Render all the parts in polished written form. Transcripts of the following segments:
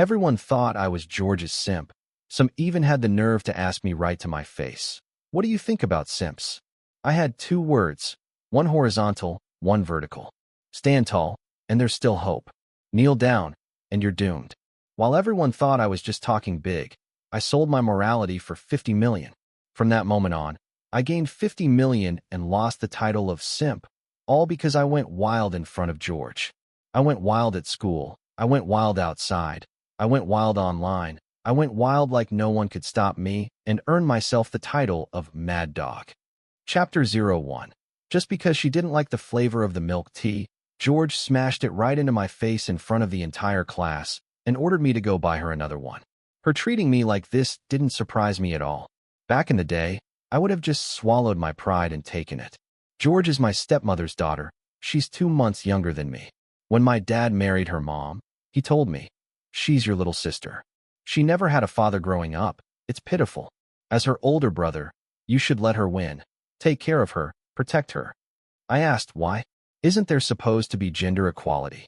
Everyone thought I was George's simp. Some even had the nerve to ask me right to my face, "What do you think about simps?" I had two words, one horizontal, one vertical. Stand tall, and there's still hope. Kneel down, and you're doomed. While everyone thought I was just talking big, I sold my morality for 50 million. From that moment on, I gained 50 million and lost the title of simp, all because I went wild in front of George. I went wild at school. I went wild outside. I went wild online. I went wild like no one could stop me and earned myself the title of Mad Dog. Chapter 01. Just because she didn't like the flavor of the milk tea, George smashed it right into my face in front of the entire class and ordered me to go buy her another one. Her treating me like this didn't surprise me at all. Back in the day, I would have just swallowed my pride and taken it. George is my stepmother's daughter. She's 2 months younger than me. When my dad married her mom, he told me, "She's your little sister. She never had a father growing up. It's pitiful. As her older brother, you should let her win. Take care of her, protect her." I asked why. Isn't there supposed to be gender equality?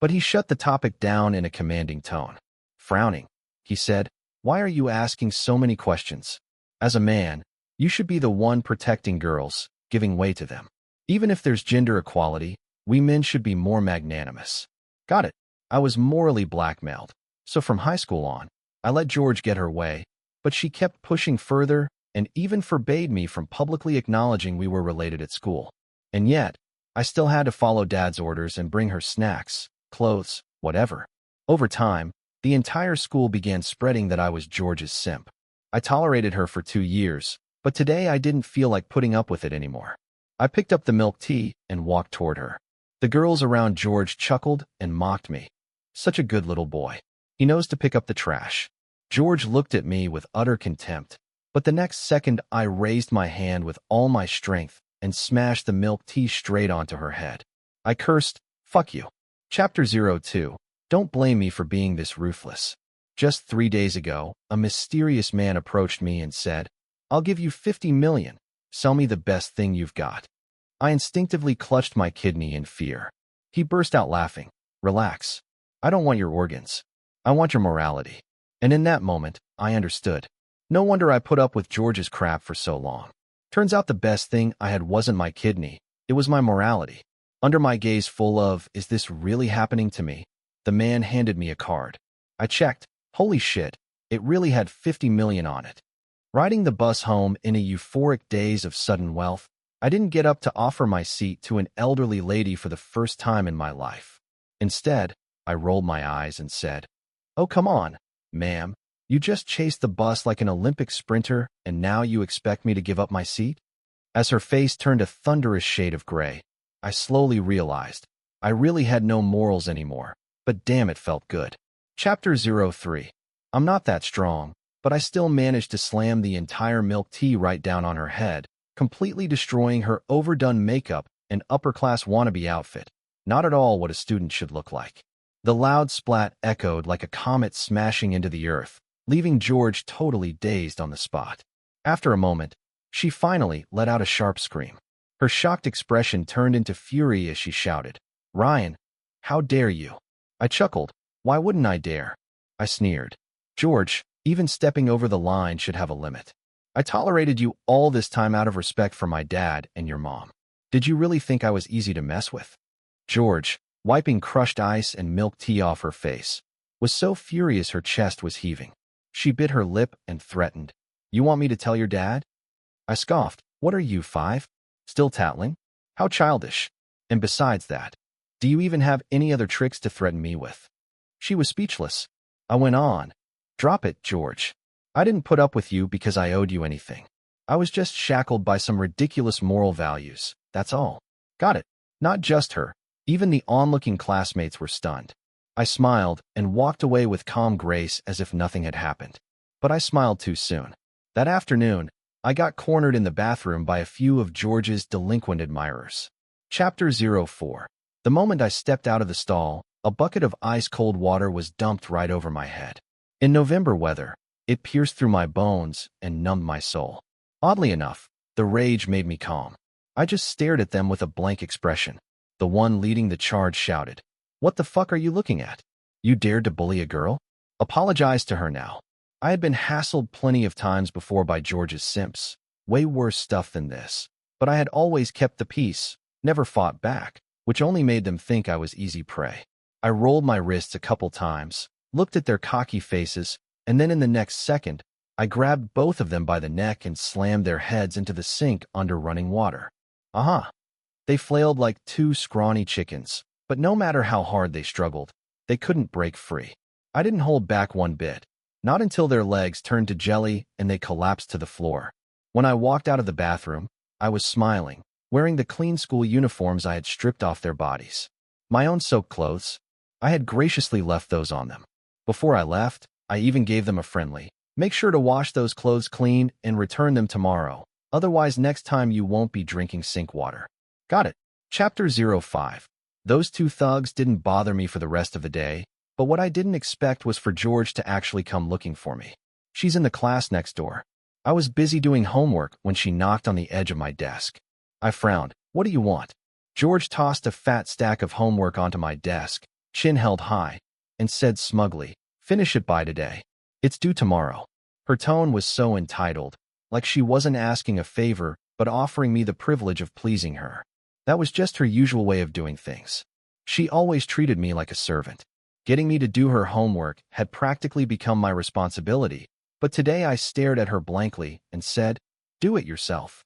But he shut the topic down in a commanding tone. Frowning, he said, "Why are you asking so many questions? As a man, you should be the one protecting girls, giving way to them. Even if there's gender equality, we men should be more magnanimous." Got it. I was morally blackmailed. So from high school on, I let George get her way, but she kept pushing further and even forbade me from publicly acknowledging we were related at school. And yet, I still had to follow Dad's orders and bring her snacks, clothes, whatever. Over time, the entire school began spreading that I was George's simp. I tolerated her for 2 years, but today I didn't feel like putting up with it anymore. I picked up the milk tea and walked toward her. The girls around George chuckled and mocked me. Such a good little boy. He knows to pick up the trash. George looked at me with utter contempt, but the next second I raised my hand with all my strength and smashed the milk tea straight onto her head. I cursed, "Fuck you." Chapter 02. Don't blame me for being this ruthless. Just 3 days ago, a mysterious man approached me and said, "I'll give you 50 million. Sell me the best thing you've got." I instinctively clutched my kidney in fear. He burst out laughing. "Relax. I don't want your organs. I want your morality." And in that moment, I understood. No wonder I put up with George's crap for so long. Turns out the best thing I had wasn't my kidney. It was my morality. Under my gaze full of, "Is this really happening to me?" the man handed me a card. I checked. Holy shit, it really had 50 million on it. Riding the bus home in a euphoric daze of sudden wealth, I didn't get up to offer my seat to an elderly lady for the first time in my life. Instead, I rolled my eyes and said, "Oh, come on, ma'am. You just chased the bus like an Olympic sprinter, and now you expect me to give up my seat?" As her face turned a thunderous shade of gray, I slowly realized I really had no morals anymore, but damn, it felt good. Chapter 03. I'm not that strong, but I still managed to slam the entire milk tea right down on her head, completely destroying her overdone makeup and upper-class wannabe outfit. Not at all what a student should look like. The loud splat echoed like a comet smashing into the earth, leaving George totally dazed on the spot. After a moment, she finally let out a sharp scream. Her shocked expression turned into fury as she shouted, "Ryan, how dare you?" I chuckled. Why wouldn't I dare? I sneered. "George, even stepping over the line should have a limit. I tolerated you all this time out of respect for my dad and your mom. Did you really think I was easy to mess with?" George, wiping crushed ice and milk tea off her face, was so furious her chest was heaving. She bit her lip and threatened, "You want me to tell your dad?" I scoffed. "What are you, 5? Still tattling? How childish. And besides that, do you even have any other tricks to threaten me with?" She was speechless. I went on, "Drop it, George. I didn't put up with you because I owed you anything. I was just shackled by some ridiculous moral values, that's all." Got it. Not just her. Even the onlooking classmates were stunned. I smiled and walked away with calm grace as if nothing had happened. But I smiled too soon. That afternoon, I got cornered in the bathroom by a few of George's delinquent admirers. Chapter 04. The moment I stepped out of the stall, a bucket of ice-cold water was dumped right over my head. In November weather, it pierced through my bones and numbed my soul. Oddly enough, the rage made me calm. I just stared at them with a blank expression. The one leading the charge shouted, "What the fuck are you looking at? You dared to bully a girl?" Apologized to her now. I had been hassled plenty of times before by George's simps. Way worse stuff than this. But I had always kept the peace, never fought back, which only made them think I was easy prey. I rolled my wrists a couple times, looked at their cocky faces, and then in the next second, I grabbed both of them by the neck and slammed their heads into the sink under running water. Aha! They flailed like two scrawny chickens, but no matter how hard they struggled, they couldn't break free. I didn't hold back one bit, not until their legs turned to jelly and they collapsed to the floor. When I walked out of the bathroom, I was smiling, wearing the clean school uniforms I had stripped off their bodies. My own soaked clothes, I had graciously left those on them. Before I left, I even gave them a friendly, "Make sure to wash those clothes clean and return them tomorrow. Otherwise, next time you won't be drinking sink water." Got it. Chapter 05. Those two thugs didn't bother me for the rest of the day, but what I didn't expect was for George to actually come looking for me. She's in the class next door. I was busy doing homework when she knocked on the edge of my desk. I frowned. "What do you want?" George tossed a fat stack of homework onto my desk, chin held high, and said smugly, "Finish it by today. It's due tomorrow." Her tone was so entitled, like she wasn't asking a favor but offering me the privilege of pleasing her. That was just her usual way of doing things. She always treated me like a servant. Getting me to do her homework had practically become my responsibility, but today I stared at her blankly and said, "Do it yourself."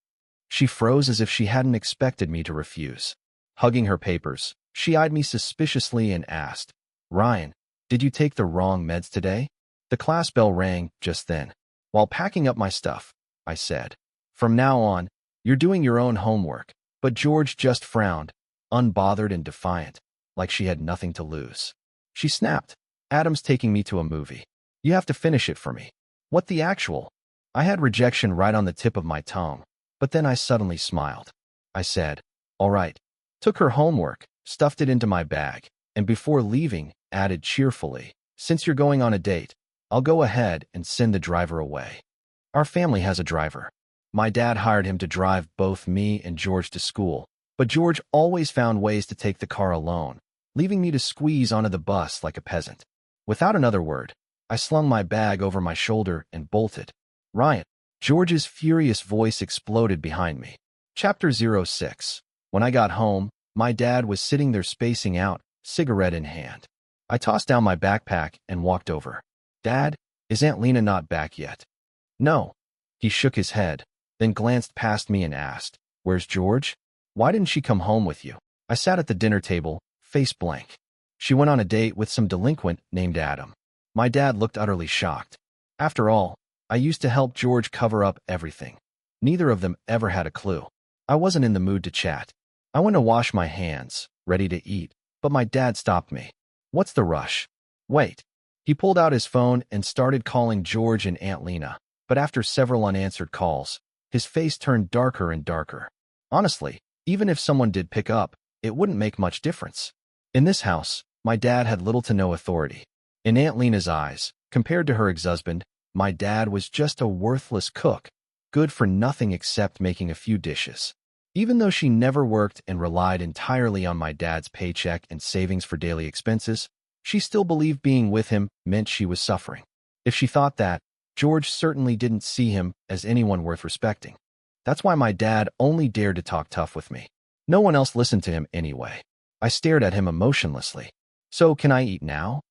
She froze as if she hadn't expected me to refuse. Hugging her papers, she eyed me suspiciously and asked, "Ryan, did you take the wrong meds today?" The class bell rang just then. While packing up my stuff, I said, "From now on, you're doing your own homework." But George just frowned, unbothered and defiant, like she had nothing to lose. She snapped, "Adam's taking me to a movie. You have to finish it for me." What the actual? I had rejection right on the tip of my tongue, but then I suddenly smiled. I said, "All right." Took her homework, stuffed it into my bag, and before leaving, added cheerfully, "Since you're going on a date, I'll go ahead and send the driver away." Our family has a driver. My dad hired him to drive both me and George to school, but George always found ways to take the car alone, leaving me to squeeze onto the bus like a peasant. Without another word, I slung my bag over my shoulder and bolted. "Ryan." George's furious voice exploded behind me. Chapter 06. When I got home, my dad was sitting there spacing out, cigarette in hand. I tossed down my backpack and walked over. "Dad, is Aunt Lena not back yet?" "No." He shook his head, then glanced past me and asked, "Where's George? Why didn't she come home with you?" I sat at the dinner table, face blank. "She went on a date with some delinquent named Adam." My dad looked utterly shocked. After all, I used to help George cover up everything. Neither of them ever had a clue. I wasn't in the mood to chat. I went to wash my hands, ready to eat, but my dad stopped me. "What's the rush?" "Wait." He pulled out his phone and started calling George and Aunt Lena, but after several unanswered calls, his face turned darker and darker. Honestly, even if someone did pick up, it wouldn't make much difference. In this house, my dad had little to no authority. In Aunt Lena's eyes, compared to her ex-husband, my dad was just a worthless cook, good for nothing except making a few dishes. Even though she never worked and relied entirely on my dad's paycheck and savings for daily expenses, she still believed being with him meant she was suffering. If she thought that, George certainly didn't see him as anyone worth respecting. That's why my dad only dared to talk tough with me. No one else listened to him anyway. I stared at him emotionlessly. "So, can I eat now?"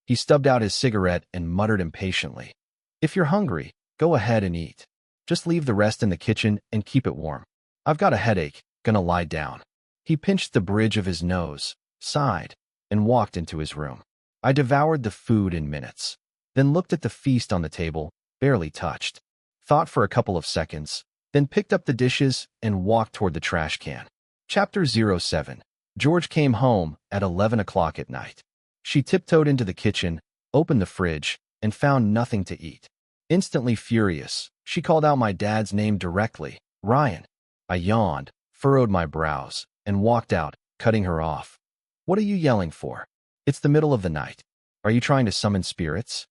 He stubbed out his cigarette and muttered impatiently, "If you're hungry, go ahead and eat. Just leave the rest in the kitchen and keep it warm. I've got a headache, gonna lie down." He pinched the bridge of his nose, sighed, and walked into his room. I devoured the food in minutes, then looked at the feast on the table, barely touched, thought for a couple of seconds, then picked up the dishes and walked toward the trash can. Chapter 07. George came home at 11 o'clock at night. She tiptoed into the kitchen, opened the fridge, and found nothing to eat. Instantly furious, she called out my dad's name directly, "Ryan." I yawned, furrowed my brows, and walked out, cutting her off. "What are you yelling for? It's the middle of the night. Are you trying to summon spirits?"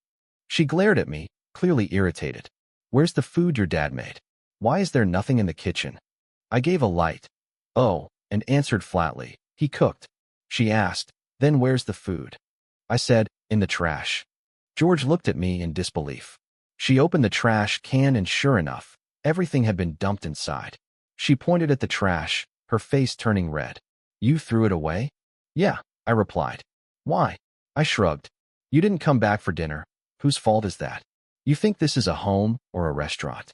She glared at me, clearly irritated. "Where's the food your dad made? Why is there nothing in the kitchen?" I gave a light "Oh," and answered flatly, "He cooked." She asked, "Then where's the food?" I said, "In the trash." George looked at me in disbelief. She opened the trash can and sure enough, everything had been dumped inside. She pointed at the trash, her face turning red. You threw it away? Yeah, I replied. Why? I shrugged. You didn't come back for dinner. Whose fault is that? You think this is a home or a restaurant?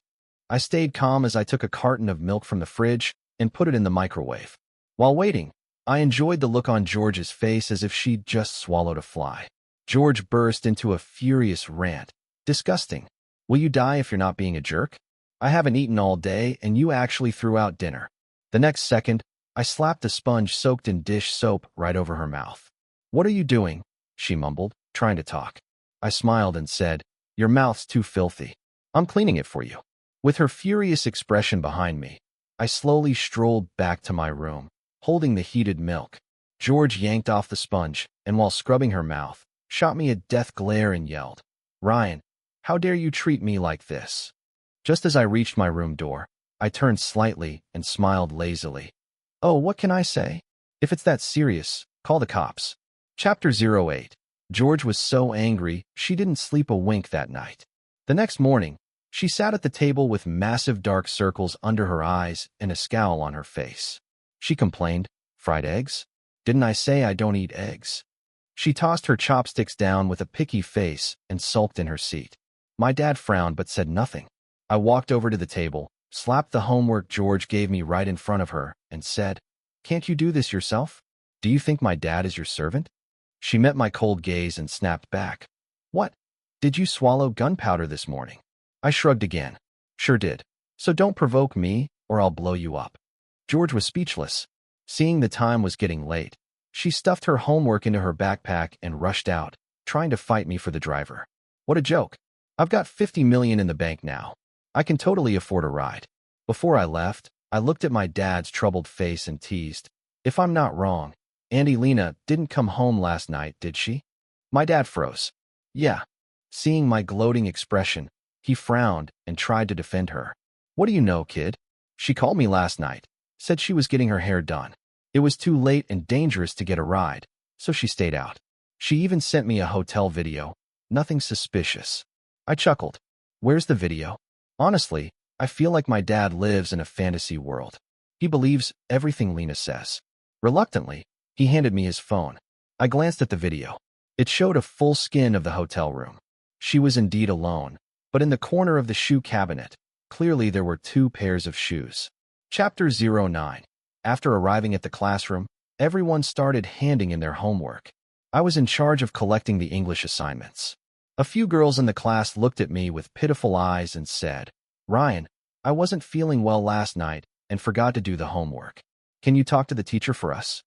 I stayed calm as I took a carton of milk from the fridge and put it in the microwave. While waiting, I enjoyed the look on George's face as if she'd just swallowed a fly. George burst into a furious rant. Disgusting. Will you die if you're not being a jerk? I haven't eaten all day and you actually threw out dinner. The next second, I slapped a sponge soaked in dish soap right over her mouth. What are you doing? She mumbled, trying to talk. I smiled and said, Your mouth's too filthy. I'm cleaning it for you. With her furious expression behind me, I slowly strolled back to my room, holding the heated milk. George yanked off the sponge, and while scrubbing her mouth, shot me a death glare and yelled, Ryan, how dare you treat me like this? Just as I reached my room door, I turned slightly and smiled lazily. Oh, what can I say? If it's that serious, call the cops. Chapter 08. George was so angry, she didn't sleep a wink that night. The next morning, she sat at the table with massive dark circles under her eyes and a scowl on her face. She complained, Fried eggs? Didn't I say I don't eat eggs? She tossed her chopsticks down with a picky face and sulked in her seat. My dad frowned but said nothing. I walked over to the table, slapped the homework George gave me right in front of her, and said, Can't you do this yourself? Do you think my dad is your servant? She met my cold gaze and snapped back. What? Did you swallow gunpowder this morning? I shrugged again. Sure did. So don't provoke me, or I'll blow you up. George was speechless. Seeing the time was getting late, she stuffed her homework into her backpack and rushed out, trying to fight me for the driver. What a joke. I've got $50 million in the bank now. I can totally afford a ride. Before I left, I looked at my dad's troubled face and teased. If I'm not wrong, Auntie Lena didn't come home last night, did she? My dad froze. Yeah. Seeing my gloating expression, he frowned and tried to defend her. What do you know, kid? She called me last night, said she was getting her hair done. It was too late and dangerous to get a ride, so she stayed out. She even sent me a hotel video. Nothing suspicious. I chuckled. Where's the video? Honestly, I feel like my dad lives in a fantasy world. He believes everything Lena says. Reluctantly, he handed me his phone. I glanced at the video. It showed a full skin of the hotel room. She was indeed alone, but in the corner of the shoe cabinet, clearly there were 2 pairs of shoes. Chapter 09. After arriving at the classroom, everyone started handing in their homework. I was in charge of collecting the English assignments. A few girls in the class looked at me with pitiful eyes and said, Ryan, I wasn't feeling well last night and forgot to do the homework. Can you talk to the teacher for us?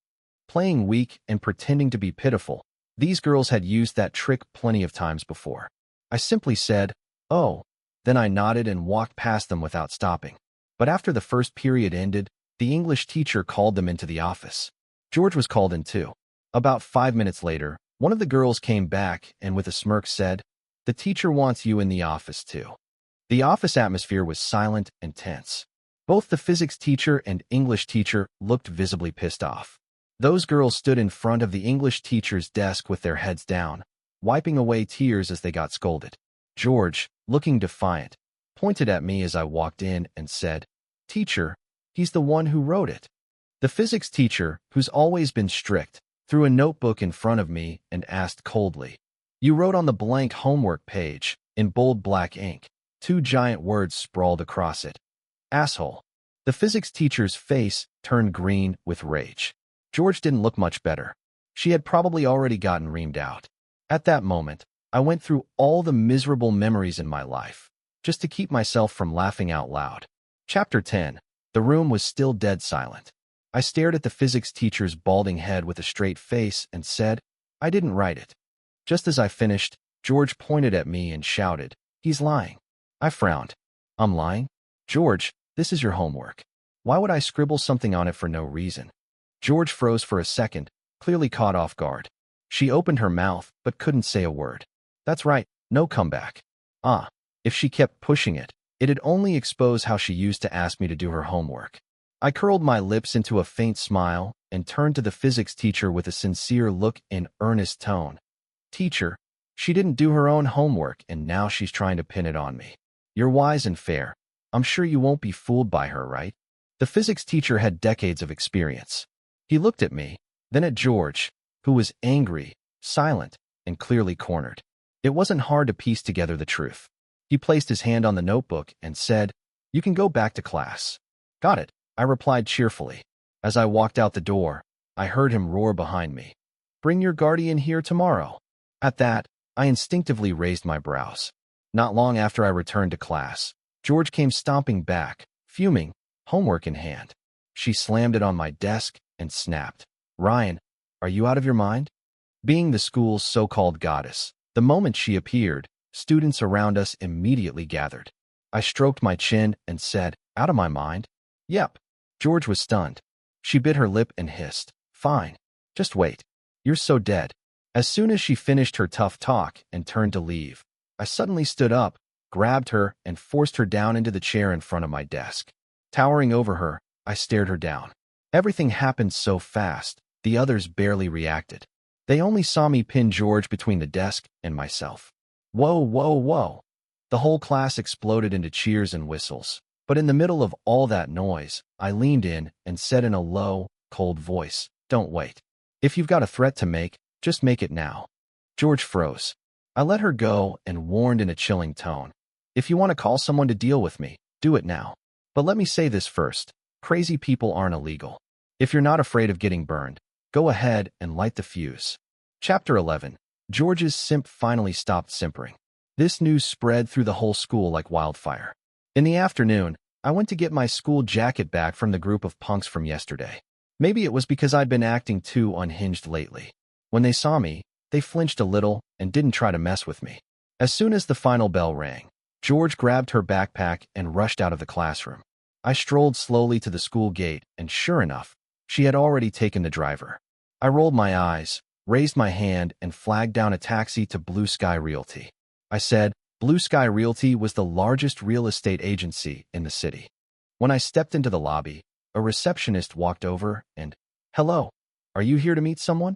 Playing weak and pretending to be pitiful, these girls had used that trick plenty of times before. I simply said, Oh. Then I nodded and walked past them without stopping. But after the first period ended, the English teacher called them into the office. George was called in too. About 5 minutes later, one of the girls came back and with a smirk said, The teacher wants you in the office too. The office atmosphere was silent and tense. Both the physics teacher and English teacher looked visibly pissed off. Those girls stood in front of the English teacher's desk with their heads down, wiping away tears as they got scolded. George, looking defiant, pointed at me as I walked in and said, Teacher, he's the one who wrote it. The physics teacher, who's always been strict, threw a notebook in front of me and asked coldly, You wrote on the blank homework page, in bold black ink, 2 giant words sprawled across it. Asshole. The physics teacher's face turned green with rage. George didn't look much better. She had probably already gotten reamed out. At that moment, I went through all the miserable memories in my life, just to keep myself from laughing out loud. Chapter 10. The room was still dead silent. I stared at the physics teacher's balding head with a straight face and said, I didn't write it. Just as I finished, George pointed at me and shouted, He's lying. I frowned. I'm lying? George, this is your homework. Why would I scribble something on it for no reason? George froze for a second, clearly caught off guard. She opened her mouth, but couldn't say a word. That's right, no comeback. If she kept pushing it, it'd only expose how she used to ask me to do her homework. I curled my lips into a faint smile and turned to the physics teacher with a sincere look and earnest tone. Teacher, She didn't do her own homework, and now she's trying to pin it on me. You're wise and fair. I'm sure you won't be fooled by her, right? The physics teacher had decades of experience. He looked at me, then at George, who was angry, silent, and clearly cornered. It wasn't hard to piece together the truth. He placed his hand on the notebook and said, "You can go back to class." "Got it," I replied cheerfully. As I walked out the door, I heard him roar behind me, "Bring your guardian here tomorrow." At that, I instinctively raised my brows. Not long after I returned to class, George came stomping back, fuming, homework in hand. She slammed it on my desk and snapped, "Ryan, are you out of your mind?" Being the school's so-called goddess, the moment she appeared, students around us immediately gathered. I stroked my chin and said, "Out of my mind?" "Yep." George was stunned. She bit her lip and hissed, "Fine. Just wait. You're so dead." As soon as she finished her tough talk and turned to leave, I suddenly stood up, grabbed her, and forced her down into the chair in front of my desk. Towering over her, I stared her down. Everything happened so fast, the others barely reacted. They only saw me pin George between the desk and myself. Whoa, whoa, whoa. The whole class exploded into cheers and whistles. But in the middle of all that noise, I leaned in and said in a low, cold voice, "Don't wait. If you've got a threat to make, just make it now." George froze. I let her go and warned in a chilling tone, "If you want to call someone to deal with me, do it now. But let me say this first. Crazy people aren't illegal. If you're not afraid of getting burned, go ahead and light the fuse." Chapter 11. George's simp finally stopped simpering. This news spread through the whole school like wildfire. In the afternoon, I went to get my school jacket back from the group of punks from yesterday. Maybe it was because I'd been acting too unhinged lately. When they saw me, they flinched a little and didn't try to mess with me. As soon as the final bell rang, George grabbed her backpack and rushed out of the classroom. I strolled slowly to the school gate, and sure enough, she had already taken the driver. I rolled my eyes, raised my hand, and flagged down a taxi to Blue Sky Realty. I said, Blue Sky Realty was the largest real estate agency in the city. When I stepped into the lobby, a receptionist walked over and, "Hello, are you here to meet someone?"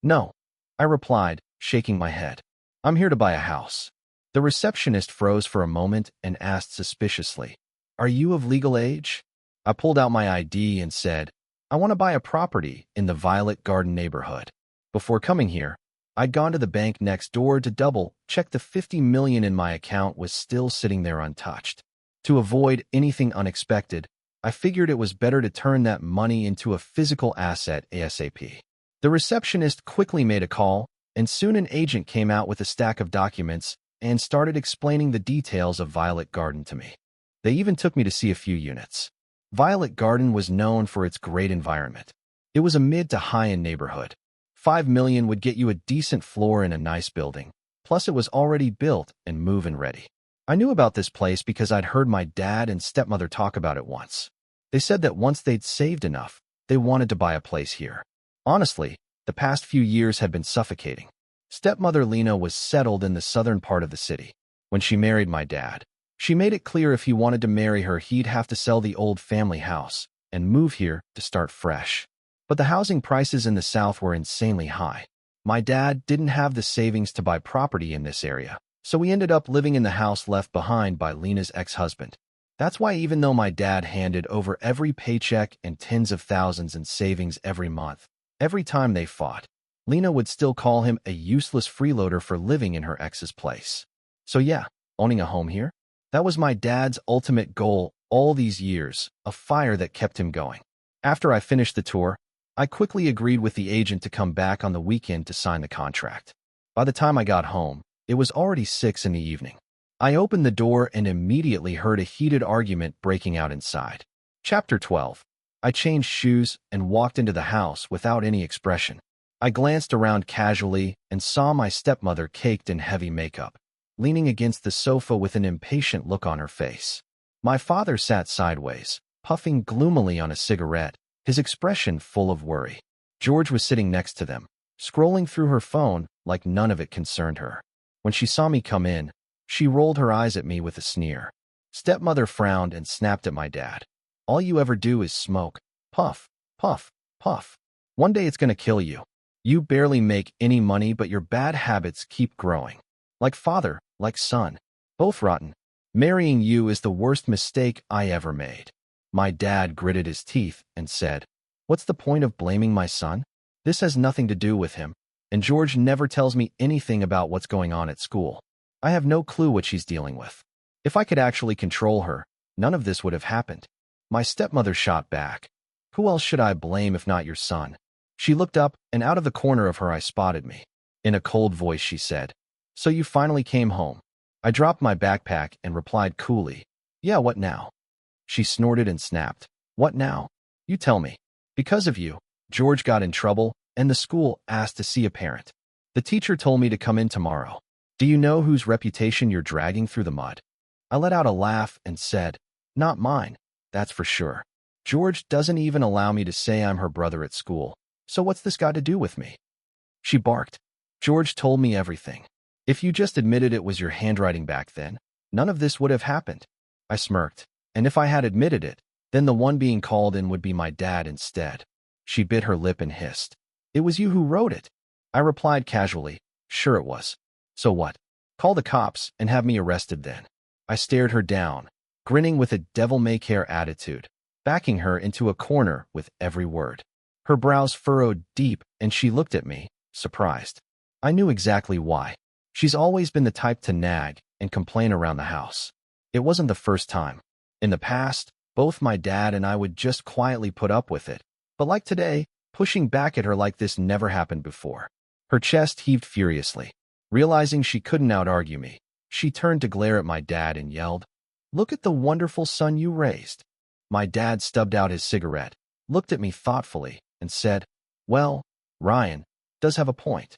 "No," I replied, shaking my head. "I'm here to buy a house." The receptionist froze for a moment and asked suspiciously, "Are you of legal age?" I pulled out my ID and said, "I want to buy a property in the Violet Garden neighborhood." Before coming here, I'd gone to the bank next door to double-check the $50 million in my account was still sitting there untouched. To avoid anything unexpected, I figured it was better to turn that money into a physical asset ASAP. The receptionist quickly made a call, and soon an agent came out with a stack of documents and started explaining the details of Violet Garden to me. They even took me to see a few units. Violet Garden was known for its great environment. It was a mid to high-end neighborhood. $5 million would get you a decent floor in a nice building. Plus, it was already built and move-in ready. I knew about this place because I'd heard my dad and stepmother talk about it once. They said that once they'd saved enough, they wanted to buy a place here. Honestly, the past few years had been suffocating. Stepmother Lena was settled in the southern part of the city. When she married my dad, she made it clear if he wanted to marry her, he'd have to sell the old family house and move here to start fresh. But the housing prices in the South were insanely high. My dad didn't have the savings to buy property in this area, so we ended up living in the house left behind by Lena's ex-husband. That's why even though my dad handed over every paycheck and tens of thousands in savings every month, every time they fought, Lena would still call him a useless freeloader for living in her ex's place. So yeah, owning a home here? That was my dad's ultimate goal all these years, a fire that kept him going. After I finished the tour, I quickly agreed with the agent to come back on the weekend to sign the contract. By the time I got home, it was already 6 in the evening. I opened the door and immediately heard a heated argument breaking out inside. Chapter 12. I changed shoes and walked into the house without any expression. I glanced around casually and saw my stepmother caked in heavy makeup, leaning against the sofa with an impatient look on her face. My father sat sideways, puffing gloomily on a cigarette, his expression full of worry. George was sitting next to them, scrolling through her phone like none of it concerned her. When she saw me come in, she rolled her eyes at me with a sneer. Stepmother frowned and snapped at my dad. "All you ever do is smoke. Puff, puff, puff. One day it's gonna kill you." You barely make any money, but your bad habits keep growing. Like father, like son. Both rotten. Marrying you is the worst mistake I ever made. My dad gritted his teeth and said, "What's the point of blaming my son? This has nothing to do with him, and George never tells me anything about what's going on at school. I have no clue what she's dealing with. If I could actually control her, none of this would have happened." My stepmother shot back. "Who else should I blame if not your son?" She looked up, and out of the corner of her eye spotted me. In a cold voice she said, "So you finally came home." I dropped my backpack and replied coolly, "Yeah, what now?" She snorted and snapped, "What now? You tell me." "Because of you, George got in trouble, and the school asked to see a parent. The teacher told me to come in tomorrow. Do you know whose reputation you're dragging through the mud?" I let out a laugh and said, "Not mine, that's for sure. George doesn't even allow me to say I'm her brother at school, so what's this got to do with me?" She barked, "George told me everything. If you just admitted it was your handwriting back then, none of this would have happened." I smirked, "And if I had admitted it, then the one being called in would be my dad instead." She bit her lip and hissed, "It was you who wrote it." I replied casually, "Sure it was. So what? Call the cops and have me arrested then." I stared her down, grinning with a devil-may-care attitude, backing her into a corner with every word. Her brows furrowed deep, and she looked at me, surprised. I knew exactly why. She's always been the type to nag and complain around the house. It wasn't the first time. In the past, both my dad and I would just quietly put up with it, but like today, pushing back at her like this never happened before. Her chest heaved furiously. Realizing she couldn't out-argue me, she turned to glare at my dad and yelled, "Look at the wonderful son you raised." My dad stubbed out his cigarette, looked at me thoughtfully, and said, "Well, Ryan does have a point."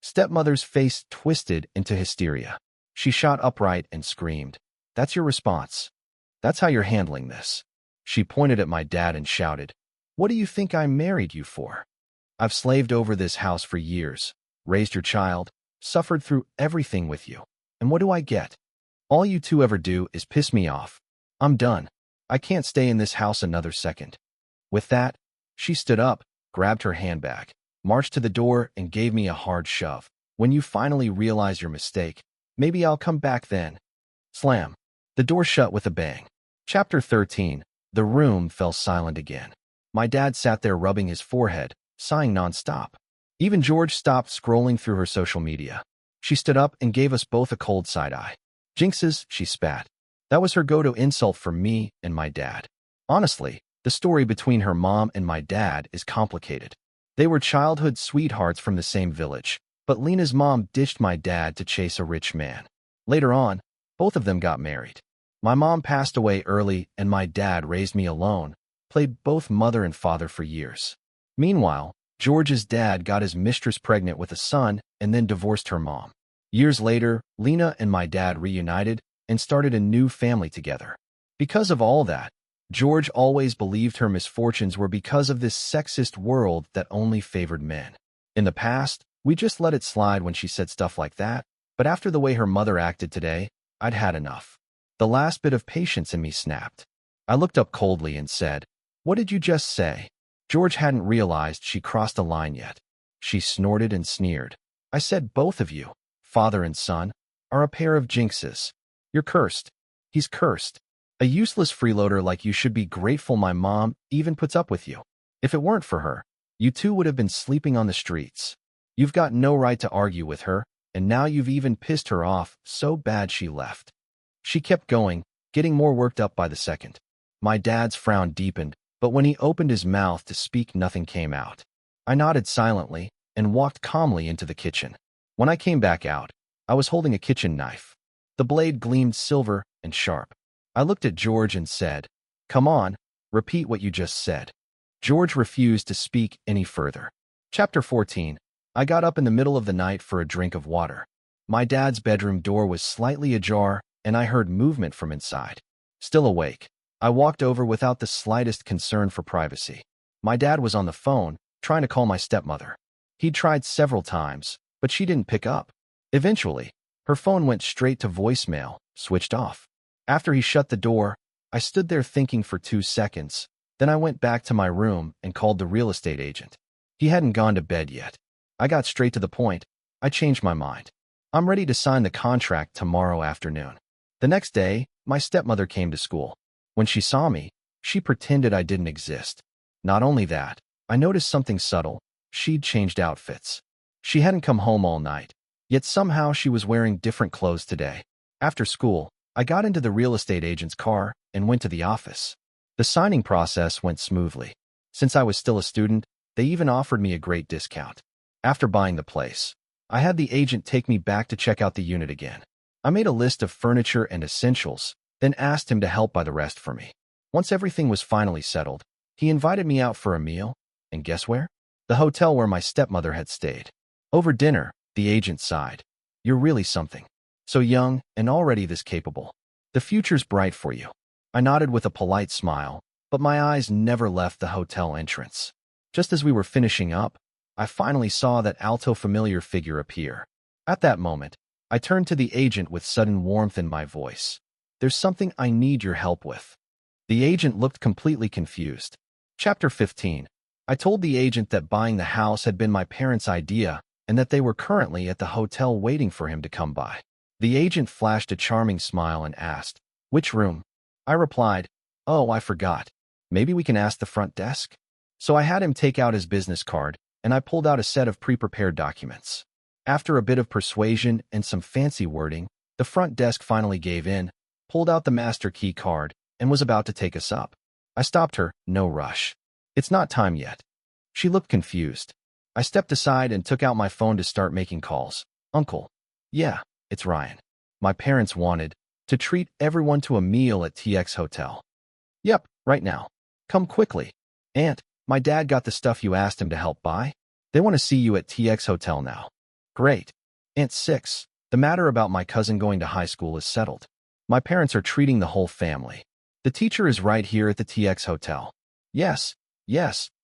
Stepmother's face twisted into hysteria. She shot upright and screamed, "That's your response? That's how you're handling this?" She pointed at my dad and shouted, "What do you think I married you for? I've slaved over this house for years, raised your child, suffered through everything with you. And what do I get? All you two ever do is piss me off. I'm done. I can't stay in this house another second." With that, she stood up, grabbed her handbag, marched to the door, and gave me a hard shove. "When you finally realize your mistake, maybe I'll come back then." Slam. The door shut with a bang. Chapter 13. The room fell silent again. My dad sat there rubbing his forehead, sighing nonstop. Even George stopped scrolling through her social media. She stood up and gave us both a cold side-eye. "Jinxes," she spat. That was her go-to insult for me and my dad. Honestly, the story between her mom and my dad is complicated. They were childhood sweethearts from the same village, but Lena's mom ditched my dad to chase a rich man. Later on, both of them got married. My mom passed away early, and my dad raised me alone, played both mother and father for years. Meanwhile, George's dad got his mistress pregnant with a son and then divorced her mom. Years later, Lena and my dad reunited and started a new family together. Because of all that, George always believed her misfortunes were because of this sexist world that only favored men. In the past, we just let it slide when she said stuff like that, but after the way her mother acted today, I'd had enough. The last bit of patience in me snapped. I looked up coldly and said, "What did you just say?" George hadn't realized she crossed a line yet. She snorted and sneered. "I said both of you, father and son, are a pair of jinxes. You're cursed. He's cursed. A useless freeloader like you should be grateful my mom even puts up with you. If it weren't for her, you two would have been sleeping on the streets. You've got no right to argue with her, and now you've even pissed her off so bad she left." She kept going, getting more worked up by the second. My dad's frown deepened, but when he opened his mouth to speak, nothing came out. I nodded silently and walked calmly into the kitchen. When I came back out, I was holding a kitchen knife. The blade gleamed silver and sharp. I looked at George and said, "Come on, repeat what you just said." George refused to speak any further. Chapter 14. I got up in the middle of the night for a drink of water. My dad's bedroom door was slightly ajar, and I heard movement from inside. Still awake, I walked over without the slightest concern for privacy. My dad was on the phone, trying to call my stepmother. He'd tried several times, but she didn't pick up. Eventually, her phone went straight to voicemail, switched off. After he shut the door, I stood there thinking for 2 seconds. Then I went back to my room and called the real estate agent. He hadn't gone to bed yet. I got straight to the point. I changed my mind. I'm ready to sign the contract tomorrow afternoon. The next day, my stepmother came to school. When she saw me, she pretended I didn't exist. Not only that, I noticed something subtle. She'd changed outfits. She hadn't come home all night, yet somehow she was wearing different clothes today. After school, I got into the real estate agent's car and went to the office. The signing process went smoothly. Since I was still a student, they even offered me a great discount. After buying the place, I had the agent take me back to check out the unit again. I made a list of furniture and essentials, then asked him to help buy the rest for me. Once everything was finally settled, he invited me out for a meal, and guess where? The hotel where my stepmother had stayed. Over dinner, the agent sighed. You're really something. So young and already this capable. The future's bright for you. I nodded with a polite smile, but my eyes never left the hotel entrance. Just as we were finishing up, I finally saw that alto familiar figure appear. At that moment, I turned to the agent with sudden warmth in my voice. There's something I need your help with. The agent looked completely confused. Chapter 15. I told the agent that buying the house had been my parents' idea and that they were currently at the hotel waiting for him to come by. The agent flashed a charming smile and asked, "Which room?" I replied, "Oh, I forgot. Maybe we can ask the front desk?" So I had him take out his business card, and I pulled out a set of pre-prepared documents. After a bit of persuasion and some fancy wording, the front desk finally gave in, pulled out the master key card, and was about to take us up. I stopped her. No rush. It's not time yet. She looked confused. I stepped aside and took out my phone to start making calls. Uncle. Yeah, it's Ryan. My parents wanted to treat everyone to a meal at TX Hotel. Yep, right now. Come quickly. Aunt, my dad got the stuff you asked him to help buy. They want to see you at TX Hotel now. Great. Aunt 6, the matter about my cousin going to high school is settled. My parents are treating the whole family. The teacher is right here at the TX Hotel. Yes,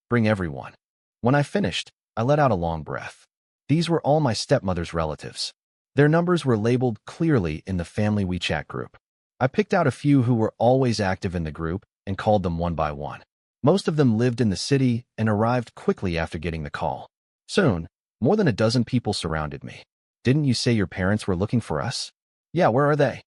bring everyone. When I finished, I let out a long breath. These were all my stepmother's relatives. Their numbers were labeled clearly in the family WeChat group. I picked out a few who were always active in the group and called them one by one. Most of them lived in the city and arrived quickly after getting the call. Soon, more than a dozen people surrounded me. Didn't you say your parents were looking for us? Yeah, where are they?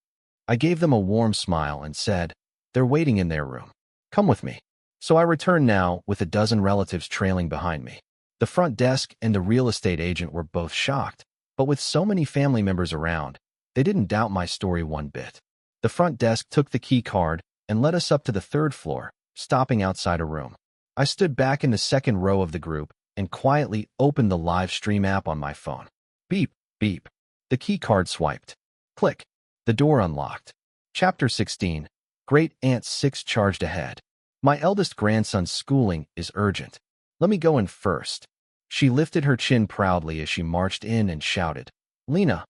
I gave them a warm smile and said, they're waiting in their room. Come with me. So I returned now with a dozen relatives trailing behind me. The front desk and the real estate agent were both shocked, but with so many family members around, they didn't doubt my story one bit. The front desk took the key card and led us up to the third floor, stopping outside a room. I stood back in the second row of the group and quietly opened the live stream app on my phone. Beep, beep. The key card swiped. Click. The door unlocked. Chapter 16. Great Aunt 6 charged ahead. My eldest grandson's schooling is urgent. Let me go in first. She lifted her chin proudly as she marched in and shouted, Lena,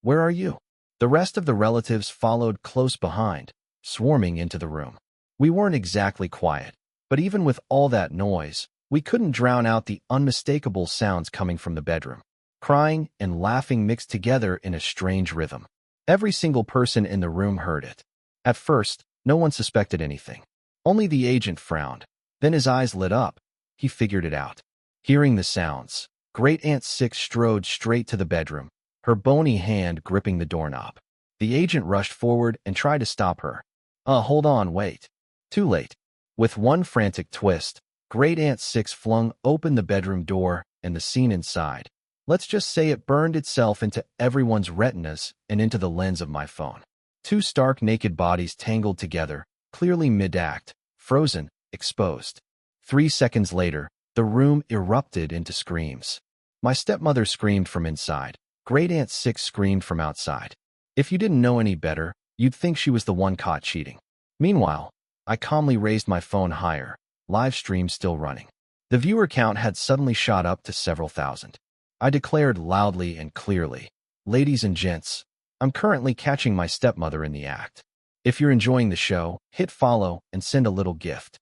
where are you? The rest of the relatives followed close behind, swarming into the room. We weren't exactly quiet, but even with all that noise, we couldn't drown out the unmistakable sounds coming from the bedroom. Crying and laughing mixed together in a strange rhythm. Every single person in the room heard it. At first, no one suspected anything. Only the agent frowned. Then his eyes lit up. He figured it out. Hearing the sounds, Great Aunt 6 strode straight to the bedroom, her bony hand gripping the doorknob. The agent rushed forward and tried to stop her. Hold on, wait. Too late. With one frantic twist, Great Aunt 6 flung open the bedroom door and the scene inside. Let's just say it burned itself into everyone's retinas and into the lens of my phone. Two stark naked bodies tangled together, clearly mid-act, frozen, exposed. 3 seconds later, the room erupted into screams. My stepmother screamed from inside. Great Aunt 6 screamed from outside. If you didn't know any better, you'd think she was the one caught cheating. Meanwhile, I calmly raised my phone higher, live stream still running. The viewer count had suddenly shot up to several thousand. I declared loudly and clearly, ladies and gents, I'm currently catching my stepmother in the act. If you're enjoying the show, hit follow and send a little gift.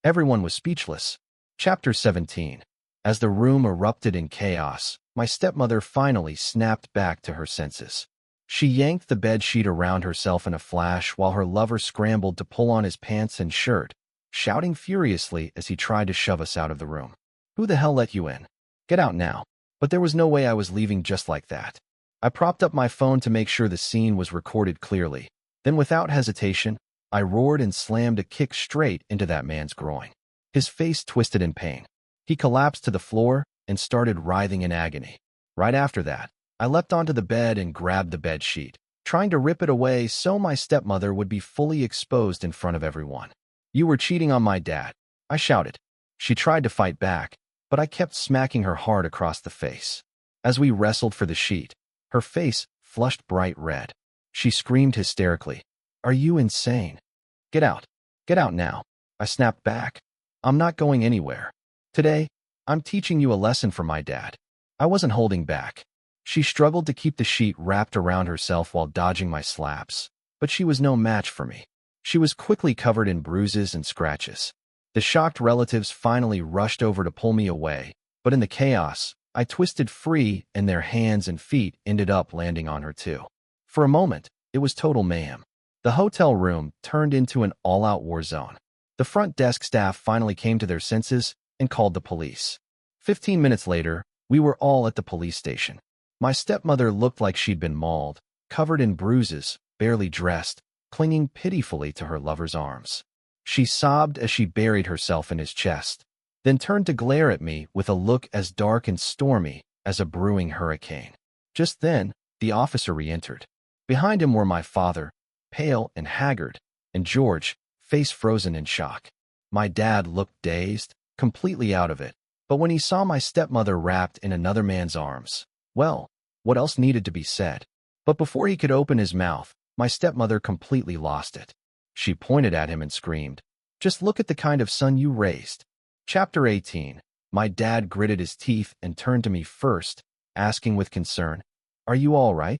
Everyone was speechless. Chapter 17. As the room erupted in chaos, my stepmother finally snapped back to her senses. She yanked the bedsheet around herself in a flash while her lover scrambled to pull on his pants and shirt, shouting furiously as he tried to shove us out of the room. Who the hell let you in? Get out now. But there was no way I was leaving just like that. I propped up my phone to make sure the scene was recorded clearly. Then without hesitation, I roared and slammed a kick straight into that man's groin. His face twisted in pain. He collapsed to the floor and started writhing in agony. Right after that, I leapt onto the bed and grabbed the bed sheet, trying to rip it away so my stepmother would be fully exposed in front of everyone. "You were cheating on my dad," I shouted. She tried to fight back, but I kept smacking her hard across the face. As we wrestled for the sheet, her face flushed bright red. She screamed hysterically, "Are you insane? Get out. Get out now." I snapped back. "I'm not going anywhere. Today, I'm teaching you a lesson from my dad." I wasn't holding back. She struggled to keep the sheet wrapped around herself while dodging my slaps, but she was no match for me. She was quickly covered in bruises and scratches. The shocked relatives finally rushed over to pull me away, but in the chaos, I twisted free and their hands and feet ended up landing on her too. For a moment, it was total mayhem. The hotel room turned into an all-out war zone. The front desk staff finally came to their senses and called the police. 15 minutes later, we were all at the police station. My stepmother looked like she'd been mauled, covered in bruises, barely dressed, clinging pitifully to her lover's arms. She sobbed as she buried herself in his chest, then turned to glare at me with a look as dark and stormy as a brewing hurricane. Just then, the officer re-entered. Behind him were my father, pale and haggard, and George, face frozen in shock. My dad looked dazed, completely out of it, but when he saw my stepmother wrapped in another man's arms, well, what else needed to be said? But before he could open his mouth, my stepmother completely lost it. She pointed at him and screamed, "Just look at the kind of son you raised." Chapter 18. My dad gritted his teeth and turned to me first, asking with concern, "Are you all right?"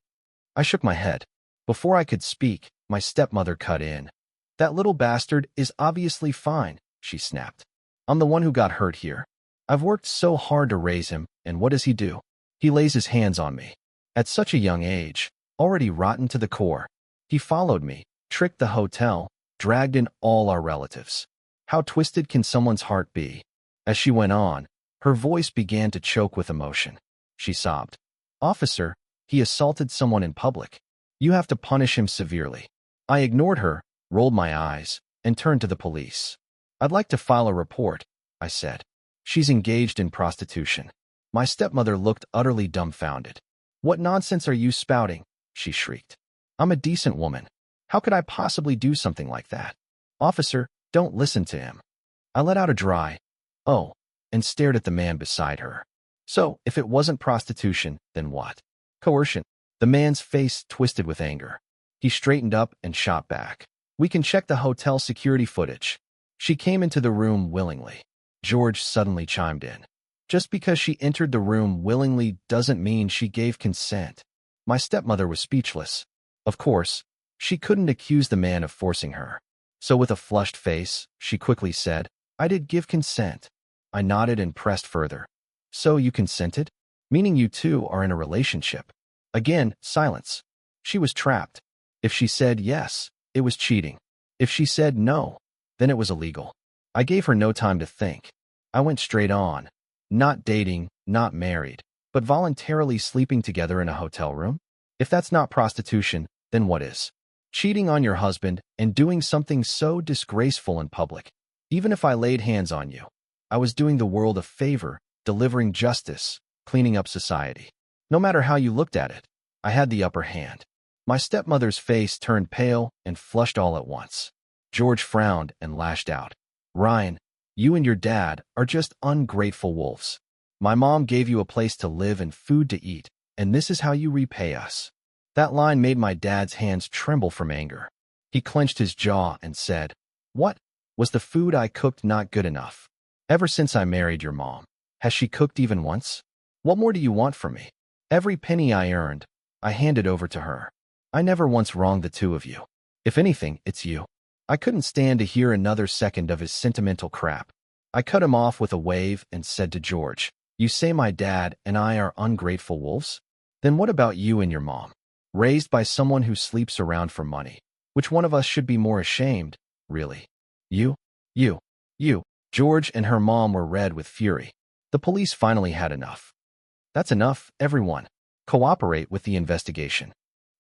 I shook my head. Before I could speak, my stepmother cut in. "That little bastard is obviously fine," she snapped. "I'm the one who got hurt here. I've worked so hard to raise him, and what does he do? He lays his hands on me. At such a young age, already rotten to the core. He followed me, tricked the hotel, dragged in all our relatives. How twisted can someone's heart be?" As she went on, her voice began to choke with emotion. She sobbed, "Officer, he assaulted someone in public. You have to punish him severely." I ignored her, rolled my eyes, and turned to the police. "I'd like to file a report," I said. "She's engaged in prostitution." My stepmother looked utterly dumbfounded. "What nonsense are you spouting?" she shrieked. "I'm a decent woman. How could I possibly do something like that?" "Officer, don't listen to him." I let out a dry, "Oh," and stared at the man beside her. So, if it wasn't prostitution, then what? Coercion. The man's face twisted with anger. He straightened up and shot back. "We can check the hotel security footage." She came into the room willingly. George suddenly chimed in. "Just because she entered the room willingly doesn't mean she gave consent." My stepmother was speechless. Of course, she couldn't accuse the man of forcing her. So with a flushed face, she quickly said, "I did give consent." I nodded and pressed further. "So you consented? Meaning you two are in a relationship?" Again, silence. She was trapped. If she said yes, it was cheating. If she said no, then it was illegal. I gave her no time to think. I went straight on. Not dating, not married, but voluntarily sleeping together in a hotel room? If that's not prostitution, then what is? Cheating on your husband and doing something so disgraceful in public. Even if I laid hands on you, I was doing the world a favor, delivering justice, cleaning up society. No matter how you looked at it, I had the upper hand. My stepmother's face turned pale and flushed all at once. George frowned and lashed out. "Ryan, you and your dad are just ungrateful wolves. My mom gave you a place to live and food to eat, and this is how you repay us." That line made my dad's hands tremble from anger. He clenched his jaw and said, "What? Was the food I cooked not good enough? Ever since I married your mom, has she cooked even once? What more do you want from me? Every penny I earned, I handed over to her. I never once wronged the two of you. If anything, it's you." I couldn't stand to hear another second of his sentimental crap. I cut him off with a wave and said to George, "You say my dad and I are ungrateful wolves? Then what about you and your mom? Raised by someone who sleeps around for money. Which one of us should be more ashamed, really? You? You? You?" George and her mom were red with fury. The police finally had enough. That's enough, everyone. Cooperate with the investigation.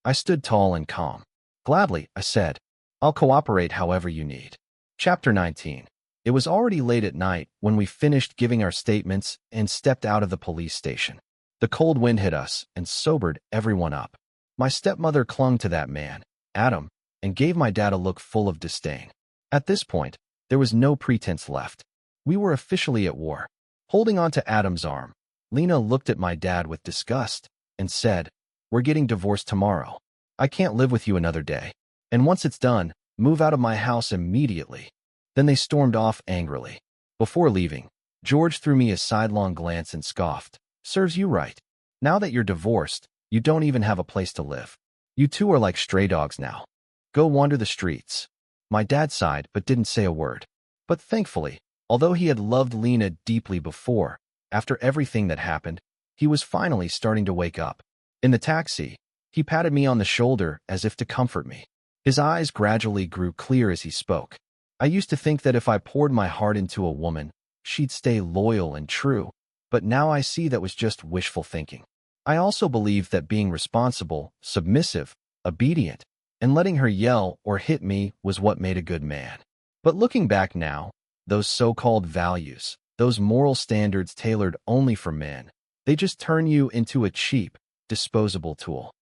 I stood tall and calm. Gladly, I said. I'll cooperate however you need. Chapter 19. It was already late at night when we finished giving our statements and stepped out of the police station. The cold wind hit us and sobered everyone up. My stepmother clung to that man, Adam, and gave my dad a look full of disdain. At this point, there was no pretense left. We were officially at war. Holding on to Adam's arm, Lena looked at my dad with disgust and said, "We're getting divorced tomorrow. I can't live with you another day. And once it's done, move out of my house immediately." Then they stormed off angrily. Before leaving, George threw me a sidelong glance and scoffed. "Serves you right. Now that you're divorced, you don't even have a place to live. You two are like stray dogs now. Go wander the streets." My dad sighed but didn't say a word. But thankfully, although he had loved Lena deeply before, after everything that happened, he was finally starting to wake up. In the taxi, he patted me on the shoulder as if to comfort me. His eyes gradually grew clear as he spoke. "I used to think that if I poured my heart into a woman, she'd stay loyal and true, but now I see that was just wishful thinking. I also believed that being responsible, submissive, obedient, and letting her yell or hit me was what made a good man. But looking back now, those so-called values, those moral standards tailored only for men, they just turn you into a cheap, disposable tool."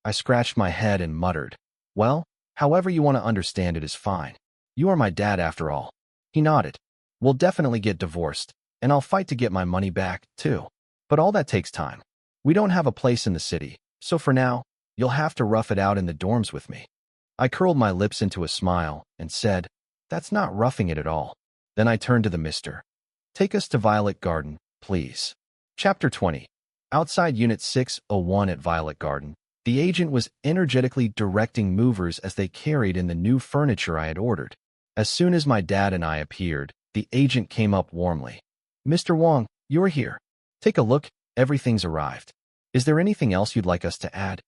I scratched my head and muttered, "Well, however you want to understand it is fine. You are my dad after all." He nodded. "We'll definitely get divorced, and I'll fight to get my money back, too. But all that takes time. We don't have a place in the city, so for now, you'll have to rough it out in the dorms with me." I curled my lips into a smile and said, "That's not roughing it at all." Then I turned to the mister. "Take us to Violet Garden, please." Chapter 20. Outside Unit 601 at Violet Garden, the agent was energetically directing movers as they carried in the new furniture I had ordered. As soon as my dad and I appeared, the agent came up warmly. "Mr. Wong, you're here. Take a look, everything's arrived. Is there anything else you'd like us to add?"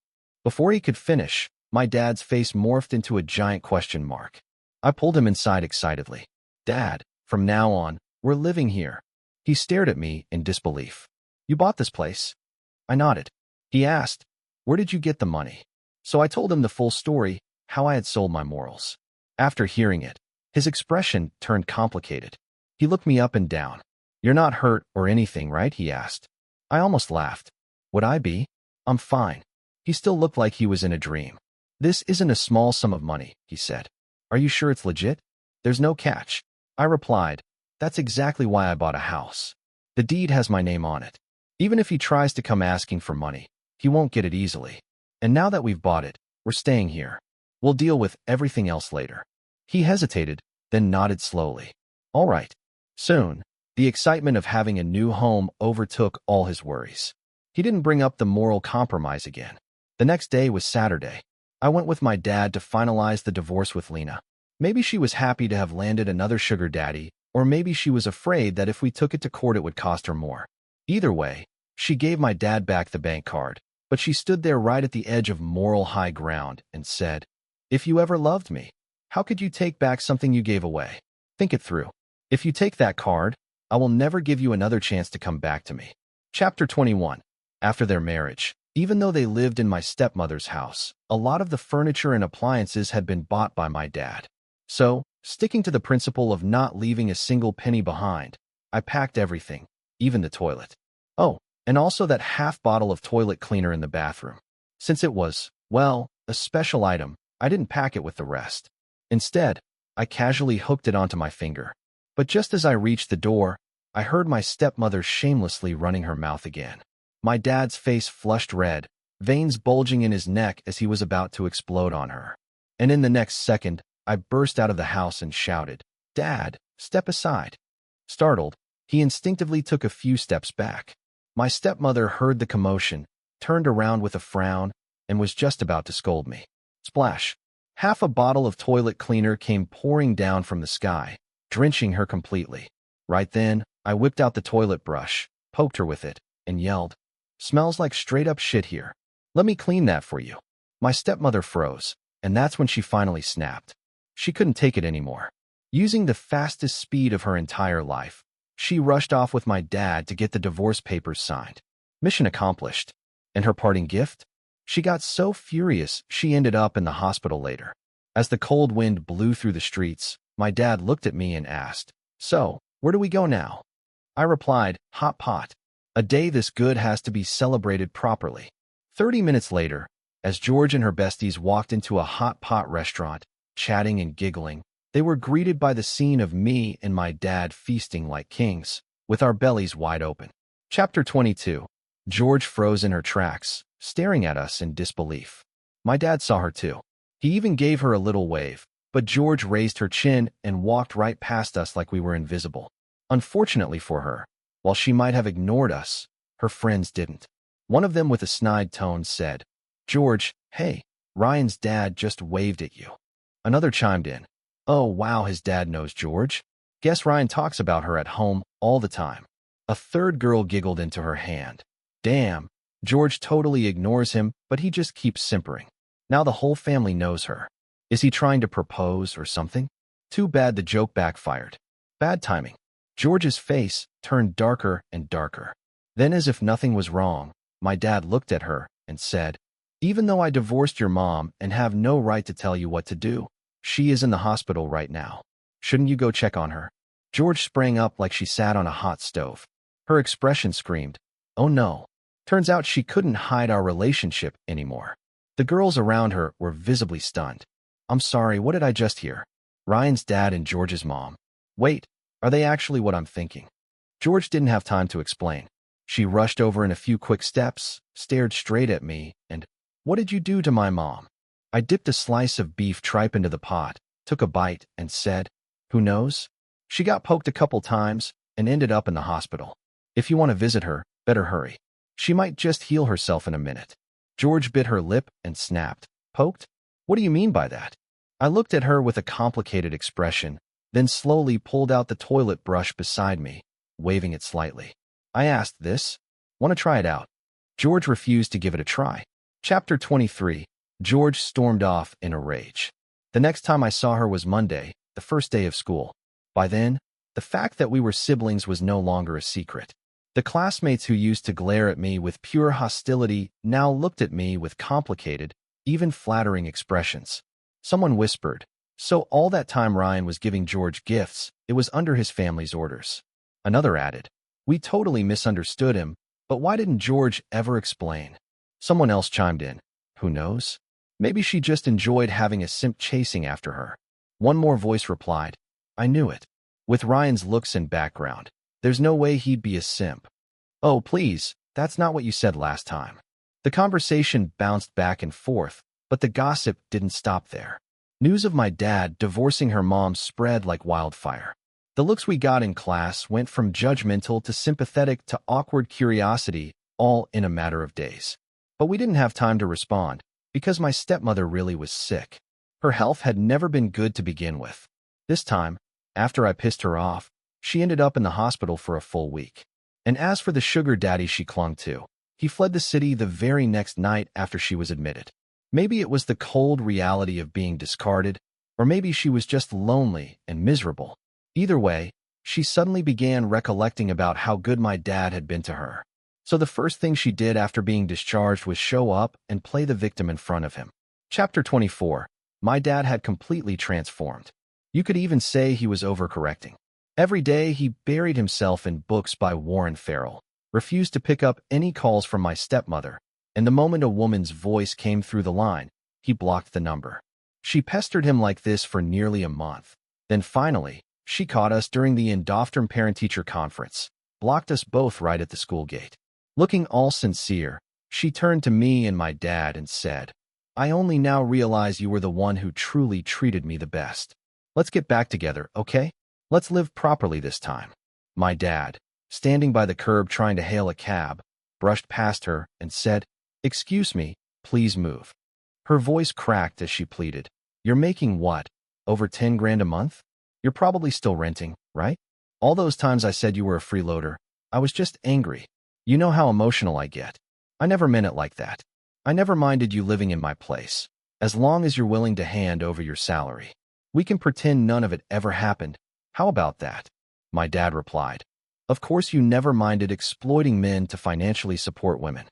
Before he could finish, my dad's face morphed into a giant question mark. I pulled him inside excitedly. "Dad, from now on, we're living here." He stared at me in disbelief. "You bought this place?" I nodded. He asked, "Where did you get the money?" So I told him the full story, how I had sold my morals. After hearing it, his expression turned complicated. He looked me up and down. "You're not hurt or anything, right?" he asked. I almost laughed. Would I be? "I'm fine." He still looked like he was in a dream. "This isn't a small sum of money," he said. "Are you sure it's legit?" "There's no catch." I replied, "That's exactly why I bought a house. The deed has my name on it. Even if he tries to come asking for money, he won't get it easily. And now that we've bought it, we're staying here. We'll deal with everything else later." He hesitated, then nodded slowly. "All right." Soon, the excitement of having a new home overtook all his worries. He didn't bring up the moral compromise again. The next day was Saturday. I went with my dad to finalize the divorce with Lena. Maybe she was happy to have landed another sugar daddy, or maybe she was afraid that if we took it to court it would cost her more. Either way, she gave my dad back the bank card, but she stood there right at the edge of moral high ground and said, "If you ever loved me, how could you take back something you gave away? Think it through. If you take that card, I will never give you another chance to come back to me." Chapter 21. After their marriage, even though they lived in my stepmother's house, a lot of the furniture and appliances had been bought by my dad. So, sticking to the principle of not leaving a single penny behind, I packed everything, even the toilet. Oh, and also that half bottle of toilet cleaner in the bathroom. Since it was, well, a special item, I didn't pack it with the rest. Instead, I casually hooked it onto my finger. But just as I reached the door, I heard my stepmother shamelessly running her mouth again. My dad's face flushed red, veins bulging in his neck as he was about to explode on her. And in the next second, I burst out of the house and shouted, "Dad, step aside." Startled, he instinctively took a few steps back. My stepmother heard the commotion, turned around with a frown, and was just about to scold me. Splash! Half a bottle of toilet cleaner came pouring down from the sky, drenching her completely. Right then, I whipped out the toilet brush, poked her with it, and yelled, "Smells like straight-up shit here. Let me clean that for you." My stepmother froze, and that's when she finally snapped. She couldn't take it anymore. Using the fastest speed of her entire life, she rushed off with my dad to get the divorce papers signed. Mission accomplished. And her parting gift? She got so furious she ended up in the hospital later. As the cold wind blew through the streets, my dad looked at me and asked, "So, where do we go now?" I replied, "Hot pot. A day this good has to be celebrated properly." 30 minutes later, as George and her besties walked into a hot pot restaurant, chatting and giggling, they were greeted by the scene of me and my dad feasting like kings, with our bellies wide open. Chapter 22. George froze in her tracks, staring at us in disbelief. My dad saw her too. He even gave her a little wave, but George raised her chin and walked right past us like we were invisible. Unfortunately for her, while she might have ignored us, her friends didn't. One of them with a snide tone said, "George, hey, Ryan's dad just waved at you." Another chimed in, "Oh wow, his dad knows George. Guess Ryan talks about her at home all the time." A third girl giggled into her hand. "Damn, George totally ignores him, but he just keeps simpering. Now the whole family knows her. Is he trying to propose or something? Too bad the joke backfired. Bad timing." George's face turned darker and darker. Then, as if nothing was wrong, my dad looked at her and said, "Even though I divorced your mom and have no right to tell you what to do, she is in the hospital right now. Shouldn't you go check on her?" George sprang up like she sat on a hot stove. Her expression screamed, "Oh no." Turns out she couldn't hide our relationship anymore. The girls around her were visibly stunned. "I'm sorry, what did I just hear? Ryan's dad and George's mom. Wait, are they actually what I'm thinking?" George didn't have time to explain. She rushed over in a few quick steps, stared straight at me, and, "What did you do to my mom?" I dipped a slice of beef tripe into the pot, took a bite, and said, "Who knows? She got poked a couple times and ended up in the hospital. If you want to visit her, better hurry. She might just heal herself in a minute." George bit her lip and snapped, "Poked? What do you mean by that?" I looked at her with a complicated expression, then slowly pulled out the toilet brush beside me, waving it slightly. I asked, "This? Want to try it out?" George refused to give it a try. Chapter 23. George stormed off in a rage. The next time I saw her was Monday, the first day of school. By then, the fact that we were siblings was no longer a secret. The classmates who used to glare at me with pure hostility now looked at me with complicated, even flattering expressions. Someone whispered, "So all that time Ryan was giving George gifts, it was under his family's orders." Another added, "We totally misunderstood him, but why didn't George ever explain?" Someone else chimed in, "Who knows? Maybe she just enjoyed having a simp chasing after her." One more voice replied, "I knew it. With Ryan's looks and background, there's no way he'd be a simp." "Oh, please, that's not what you said last time." The conversation bounced back and forth, but the gossip didn't stop there. News of my dad divorcing her mom spread like wildfire. The looks we got in class went from judgmental to sympathetic to awkward curiosity, all in a matter of days. But we didn't have time to respond, because my stepmother really was sick. Her health had never been good to begin with. This time, after I pissed her off, she ended up in the hospital for a full week. And as for the sugar daddy she clung to, he fled the city the very next night after she was admitted. Maybe it was the cold reality of being discarded, or maybe she was just lonely and miserable. Either way, she suddenly began recollecting about how good my dad had been to her. So the first thing she did after being discharged was show up and play the victim in front of him. Chapter 24. My dad had completely transformed. You could even say he was overcorrecting. Every day he buried himself in books by Warren Farrell, refused to pick up any calls from my stepmother, and the moment a woman's voice came through the line, he blocked the number. She pestered him like this for nearly a month. Then finally, she caught us during the Indoftrem parent-teacher conference, blocked us both right at the school gate. Looking all sincere, she turned to me and my dad and said, "I only now realize you were the one who truly treated me the best. Let's get back together, okay? Let's live properly this time." My dad, standing by the curb trying to hail a cab, brushed past her and said, "Excuse me, please move." Her voice cracked as she pleaded, "You're making what? Over 10 grand a month? You're probably still renting, right? All those times I said you were a freeloader, I was just angry. You know how emotional I get. I never meant it like that. I never minded you living in my place, as long as you're willing to hand over your salary. We can pretend none of it ever happened. How about that?" My dad replied, Of course, you never minded exploiting men to financially support women.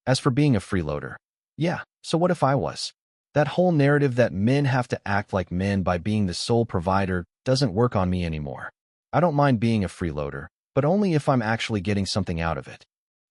As for being a freeloader, yeah, so what if I was? That whole narrative that men have to act like men by being the sole provider doesn't work on me anymore. I don't mind being a freeloader, but only if I'm actually getting something out of it.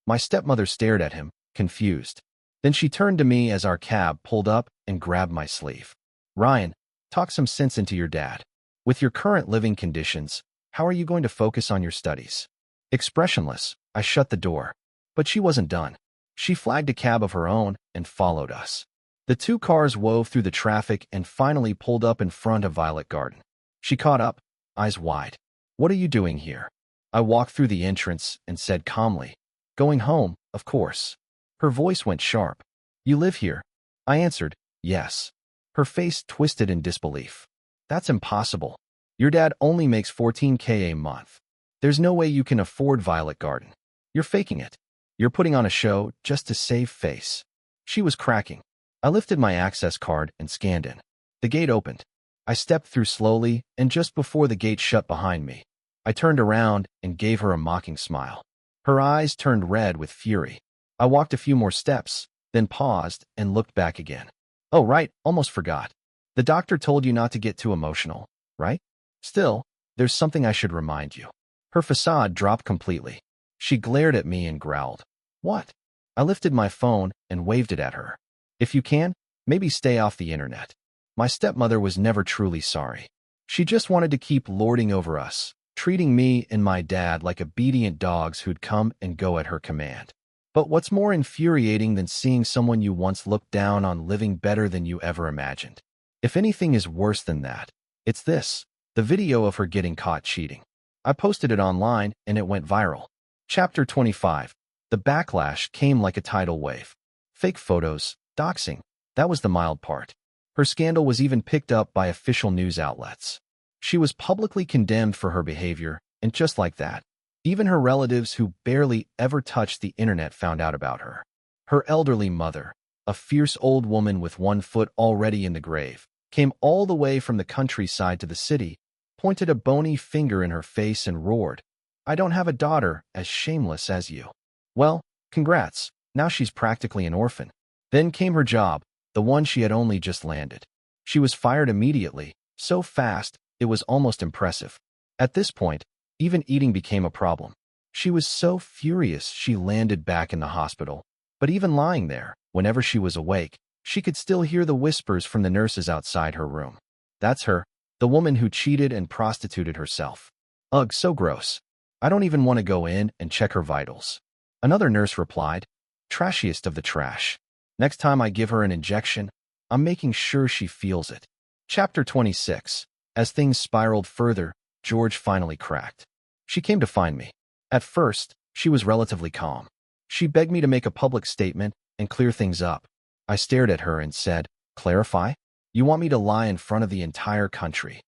My stepmother stared at him, confused. Then she turned to me as our cab pulled up and grabbed my sleeve. Ryan, talk some sense into your dad. With your current living conditions, how are you going to focus on your studies? Expressionless, I shut the door. But she wasn't done. She flagged a cab of her own and followed us. The two cars wove through the traffic and finally pulled up in front of Violet Garden. She caught up, eyes wide. What are you doing here? I walked through the entrance and said calmly, going home, of course. Her voice went sharp. You live here? I answered, yes. Her face twisted in disbelief. That's impossible. Your dad only makes $14K a month. There's no way you can afford Violet Garden. You're faking it. You're putting on a show just to save face. She was cracking. I lifted my access card and scanned in. The gate opened. I stepped through slowly, and just before the gate shut behind me, I turned around and gave her a mocking smile. Her eyes turned red with fury. I walked a few more steps, then paused and looked back again. Oh, right, almost forgot. The doctor told you not to get too emotional, right? Still, there's something I should remind you. Her facade dropped completely. She glared at me and growled. What? I lifted my phone and waved it at her. If you can, maybe stay off the internet. My stepmother was never truly sorry. She just wanted to keep lording over us, treating me and my dad like obedient dogs who'd come and go at her command. But what's more infuriating than seeing someone you once looked down on living better than you ever imagined? If anything is worse than that, it's this, the video of her getting caught cheating. I posted it online and it went viral. Chapter 25. The backlash came like a tidal wave. Fake photos, doxing, that was the mild part. Her scandal was even picked up by official news outlets. She was publicly condemned for her behavior, and just like that, even her relatives who barely ever touched the internet found out about her. Her elderly mother, a fierce old woman with one foot already in the grave, came all the way from the countryside to the city, pointed a bony finger in her face and roared, I don't have a daughter as shameless as you. Well, congrats, now she's practically an orphan. Then came her job, the one she had only just landed. She was fired immediately, so fast, it was almost impressive. At this point, even eating became a problem. She was so furious she landed back in the hospital. But even lying there, whenever she was awake, she could still hear the whispers from the nurses outside her room. That's her, the woman who cheated and prostituted herself. Ugh, so gross. I don't even want to go in and check her vitals. Another nurse replied, trashiest of the trash. Next time I give her an injection, I'm making sure she feels it. Chapter 26. As things spiraled further, George finally cracked. She came to find me. At first, she was relatively calm. She begged me to make a public statement and clear things up. I stared at her and said, clarify? You want me to lie in front of the entire country?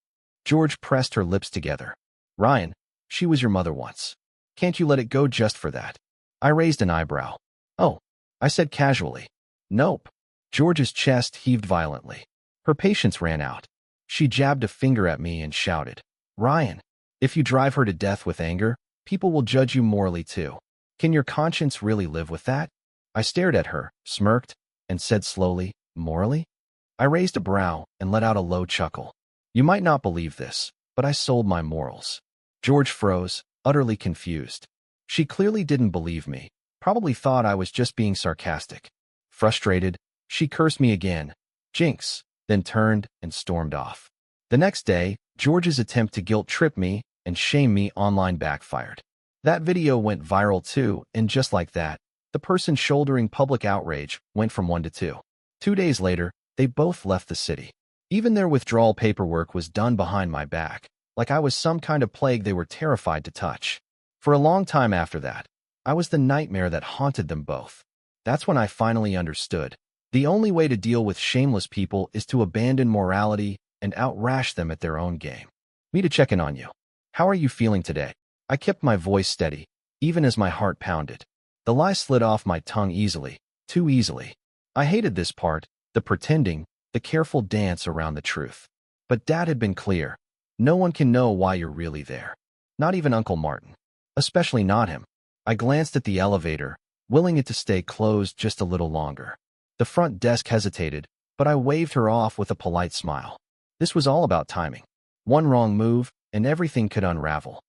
George pressed her lips together. Ryan, she was your mother once. Can't you let it go just for that? I raised an eyebrow. Oh, I said casually. Nope. George's chest heaved violently. Her patience ran out. She jabbed a finger at me and shouted, Ryan, if you drive her to death with anger, people will judge you morally too. Can your conscience really live with that? I stared at her, smirked, and said slowly, morally? I raised a brow and let out a low chuckle. You might not believe this, but I sold my morals. George froze, utterly confused. She clearly didn't believe me, probably thought I was just being sarcastic. Frustrated, she cursed me again, jinx, then turned and stormed off. The next day, George's attempt to guilt-trip me and shame me online backfired. That video went viral too, and just like that, the person shouldering public outrage went from 1 to 2. 2 days later, they both left the city. Even their withdrawal paperwork was done behind my back, like I was some kind of plague they were terrified to touch. For a long time after that, I was the nightmare that haunted them both. That's when I finally understood. The only way to deal with shameless people is to abandon morality and outrash them at their own game. Me to check in on you. How are you feeling today? I kept my voice steady, even as my heart pounded. The lie slid off my tongue easily, too easily. I hated this part, the pretending, the careful dance around the truth. But Dad had been clear. No one can know why you're really there. Not even Uncle Martin. Especially not him. I glanced at the elevator, willing it to stay closed just a little longer. The front desk hesitated, but I waved her off with a polite smile. This was all about timing. One wrong move, and everything could unravel.